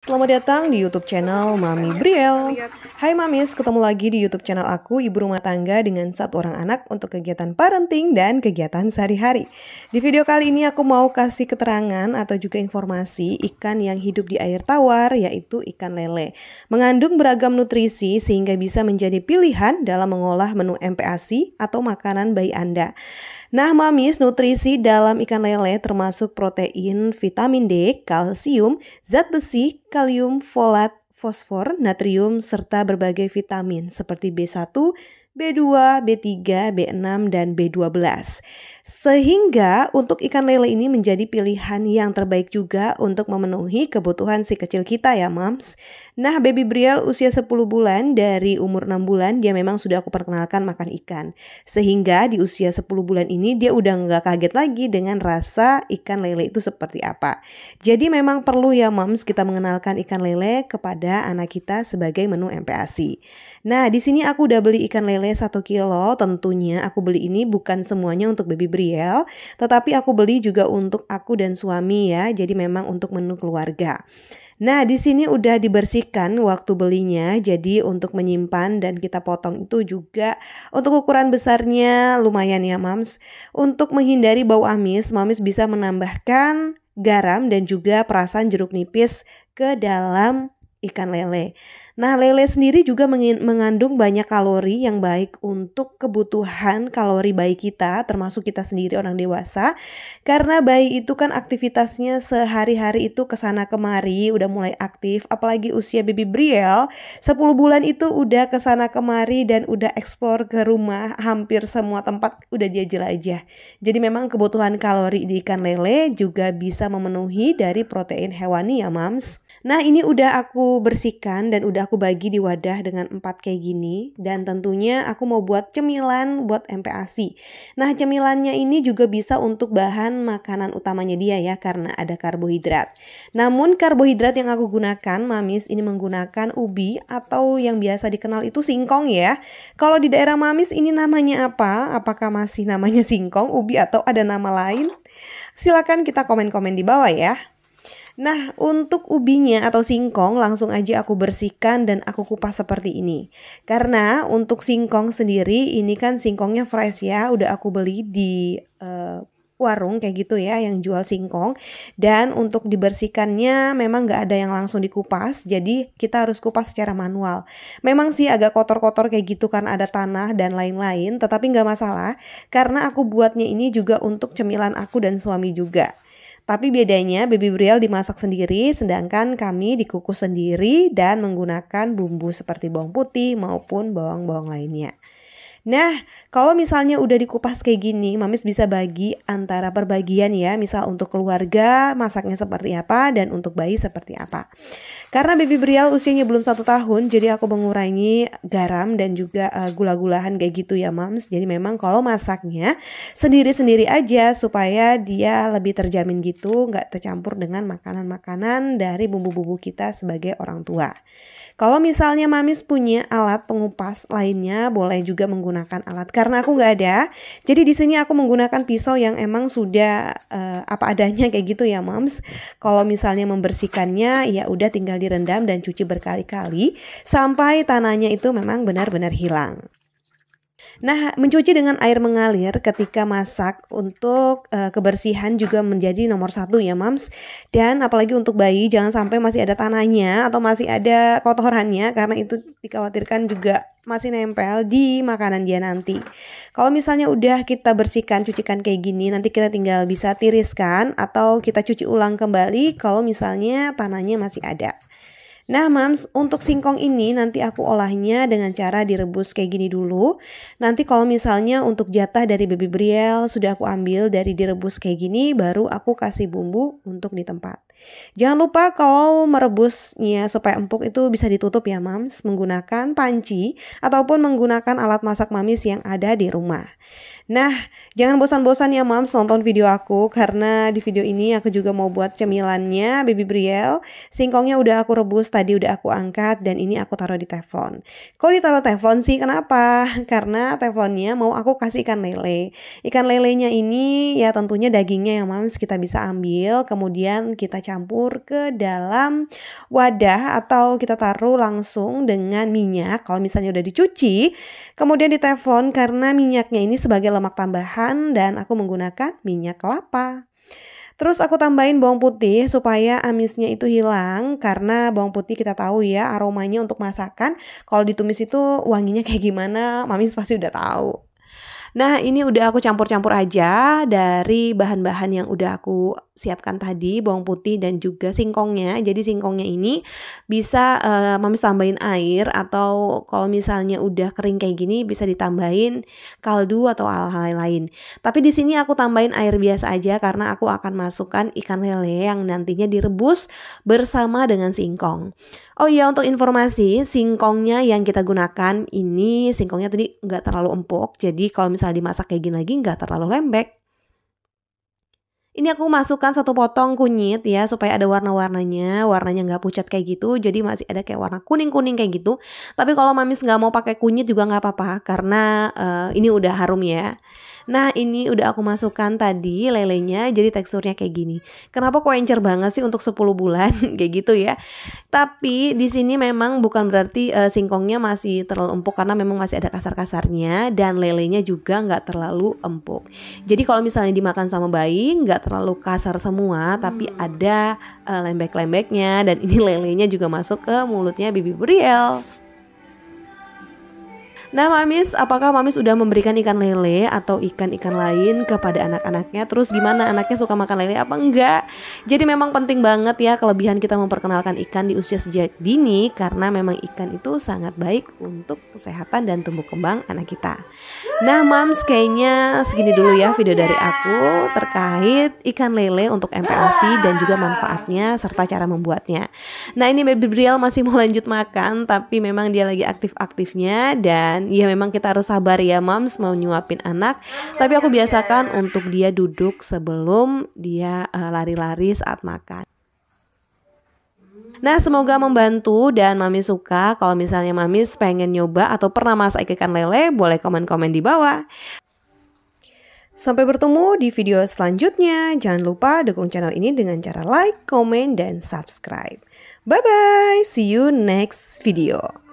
Selamat datang di YouTube channel Mami Briel. Hai Mamis, ketemu lagi di YouTube channel aku, ibu rumah tangga dengan satu orang anak untuk kegiatan parenting dan kegiatan sehari-hari. Di video kali ini aku mau kasih keterangan atau juga informasi ikan yang hidup di air tawar, yaitu ikan lele. Mengandung beragam nutrisi sehingga bisa menjadi pilihan dalam mengolah menu MPASI atau makanan bayi Anda. Nah, Mamis, nutrisi dalam ikan lele termasuk protein, vitamin D, kalsium, zat besi, kalium, folat, fosfor, natrium, serta berbagai vitamin seperti B1, B2, B3, B6, dan B12. Sehingga untuk ikan lele ini menjadi pilihan yang terbaik juga untuk memenuhi kebutuhan si kecil kita ya Mams. Nah, baby Briel usia 10 bulan, dari umur 6 bulan dia memang sudah aku perkenalkan makan ikan. Sehingga di usia 10 bulan ini dia udah nggak kaget lagi dengan rasa ikan lele itu seperti apa. Jadi memang perlu ya Mams kita mengenalkan ikan lele kepada anak kita sebagai menu MPASI. Nah, di sini aku udah beli ikan lele 1 kilo. Tentunya aku beli ini bukan semuanya untuk baby Briel, tetapi aku beli juga untuk aku dan suami ya. Jadi memang untuk menu keluarga. Nah, di sini udah dibersihkan waktu belinya. Jadi untuk menyimpan dan kita potong itu juga untuk ukuran besarnya lumayan ya Mams. Untuk menghindari bau amis, Mamis bisa menambahkan garam dan juga perasan jeruk nipis ke dalam ikan lele. Nah, lele sendiri juga mengandung banyak kalori yang baik untuk kebutuhan kalori bayi kita, termasuk kita sendiri orang dewasa. Karena bayi itu kan aktivitasnya sehari-hari itu kesana kemari, udah mulai aktif. Apalagi usia baby Briel, 10 bulan itu udah kesana kemari dan udah explore ke rumah, hampir semua tempat udah dia jelajah. Jadi memang kebutuhan kalori di ikan lele juga bisa memenuhi dari protein hewani ya Mams. Nah, ini udah aku bersihkan dan udah aku bagi di wadah dengan 4 kayak gini. Dan tentunya aku mau buat cemilan buat MPASI. Nah, cemilannya ini juga bisa untuk bahan makanan utamanya dia ya, karena ada karbohidrat. Namun karbohidrat yang aku gunakan, Mamis, ini menggunakan ubi atau yang biasa dikenal itu singkong ya. Kalau di daerah Mamis ini namanya apa? Apakah masih namanya singkong, ubi, atau ada nama lain? Silakan kita komen-komen di bawah ya. Nah, untuk ubinya atau singkong langsung aja aku bersihkan dan aku kupas seperti ini. Karena untuk singkong sendiri ini kan singkongnya fresh ya, udah aku beli di warung kayak gitu ya yang jual singkong. Dan untuk dibersihkannya memang gak ada yang langsung dikupas, jadi kita harus kupas secara manual. Memang sih agak kotor-kotor kayak gitu kan, ada tanah dan lain-lain, tetapi gak masalah karena aku buatnya ini juga untuk cemilan aku dan suami juga. Tapi bedanya baby Briel dimasak sendiri, sedangkan kami dikukus sendiri dan menggunakan bumbu seperti bawang putih maupun bawang-bawang lainnya. Nah, kalau misalnya udah dikupas kayak gini, Mamis bisa bagi antara perbagian ya. Misal untuk keluarga masaknya seperti apa dan untuk bayi seperti apa. Karena baby Briel usianya belum 1 tahun, jadi aku mengurangi garam dan juga gula-gulahan kayak gitu ya Mams. Jadi memang kalau masaknya sendiri-sendiri aja supaya dia lebih terjamin gitu, nggak tercampur dengan makanan-makanan dari bumbu-bumbu kita sebagai orang tua. Kalau misalnya Mamis punya alat pengupas lainnya, boleh juga menggunakan alat. Karena aku nggak ada, jadi di sini aku menggunakan pisau yang emang sudah apa adanya kayak gitu ya Mams. Kalau misalnya membersihkannya, ya udah tinggal direndam dan cuci berkali-kali sampai tanahnya itu memang benar-benar hilang. Nah, mencuci dengan air mengalir ketika masak untuk kebersihan juga menjadi nomor 1 ya Mams. Dan apalagi untuk bayi jangan sampai masih ada tanahnya atau masih ada kotorannya, karena itu dikhawatirkan juga masih nempel di makanan dia nanti. Kalau misalnya udah kita bersihkan, cucikan kayak gini, nanti kita tinggal bisa tiriskan atau kita cuci ulang kembali kalau misalnya tanahnya masih ada. Nah Mams, untuk singkong ini nanti aku olahnya dengan cara direbus kayak gini dulu. Nanti kalau misalnya untuk jatah dari baby Briel sudah aku ambil dari direbus kayak gini, baru aku kasih bumbu untuk di tempat. Jangan lupa kalau merebusnya supaya empuk itu bisa ditutup ya Mams, menggunakan panci ataupun menggunakan alat masak Mamis yang ada di rumah. Nah, jangan bosan-bosan ya Mams nonton video aku, karena di video ini aku juga mau buat cemilannya Baby Brielle. Singkongnya udah aku rebus, tadi udah aku angkat, dan ini aku taruh di teflon. Kok ditaruh teflon sih? Kenapa? Karena teflonnya mau aku kasih ikan lele. Ikan lelenya ini ya tentunya dagingnya ya Mams kita bisa ambil, kemudian kita campur ke dalam wadah atau kita taruh langsung dengan minyak. Kalau misalnya udah dicuci, kemudian di teflon karena minyaknya ini sebagai lemak tambahan dan aku menggunakan minyak kelapa. Terus aku tambahin bawang putih supaya amisnya itu hilang, karena bawang putih kita tahu ya aromanya untuk masakan. Kalau ditumis itu wanginya kayak gimana, Mamis pasti udah tahu. Nah, ini udah aku campur-campur aja dari bahan-bahan yang udah aku siapkan tadi, bawang putih dan juga singkongnya. Jadi singkongnya ini bisa Mami tambahin air, atau kalau misalnya udah kering kayak gini bisa ditambahin kaldu atau hal-hal lain. Tapi di sini aku tambahin air biasa aja karena aku akan masukkan ikan lele yang nantinya direbus bersama dengan singkong. Oh iya, untuk informasi, singkongnya yang kita gunakan ini singkongnya tadi nggak terlalu empuk. Jadi kalau misalnya dimasak kayak gini lagi nggak terlalu lembek. Ini aku masukkan 1 potong kunyit ya supaya ada warna-warnanya. Warnanya nggak pucat kayak gitu, jadi masih ada kayak warna kuning-kuning kayak gitu. Tapi kalau Mamis nggak mau pakai kunyit juga nggak apa-apa karena ini udah harum ya. Nah, ini udah aku masukkan tadi lelenya, jadi teksturnya kayak gini. Kenapa kok encer banget sih untuk 10 bulan kayak gitu ya. Tapi di sini memang bukan berarti singkongnya masih terlalu empuk, karena memang masih ada kasar-kasarnya, dan lelenya juga nggak terlalu empuk. Jadi kalau misalnya dimakan sama bayi nggak terlalu kasar semua, tapi ada lembek-lembeknya, dan ini lelenya juga masuk ke mulutnya Baby Brielle. Nah Mamis, apakah Mamis udah memberikan ikan lele atau ikan-ikan lain kepada anak-anaknya? Terus gimana, anaknya suka makan lele apa enggak? Jadi memang penting banget ya kelebihan kita memperkenalkan ikan di usia sejak dini, karena memang ikan itu sangat baik untuk kesehatan dan tumbuh kembang anak kita. Nah Mams, kayaknya segini dulu ya video dari aku terkait ikan lele untuk MPASI dan juga manfaatnya serta cara membuatnya. Nah ini Baby Brielle masih mau lanjut makan, tapi memang dia lagi aktif-aktifnya, dan ya memang kita harus sabar ya Mams mau nyuapin anak. Tapi aku biasakan untuk dia duduk sebelum dia lari-lari saat makan. Nah, semoga membantu dan Mami suka. Kalau misalnya Mami pengen nyoba atau pernah masak ikan lele, boleh komen-komen di bawah. Sampai bertemu di video selanjutnya. Jangan lupa dukung channel ini dengan cara like, komen, dan subscribe. Bye-bye, see you next video.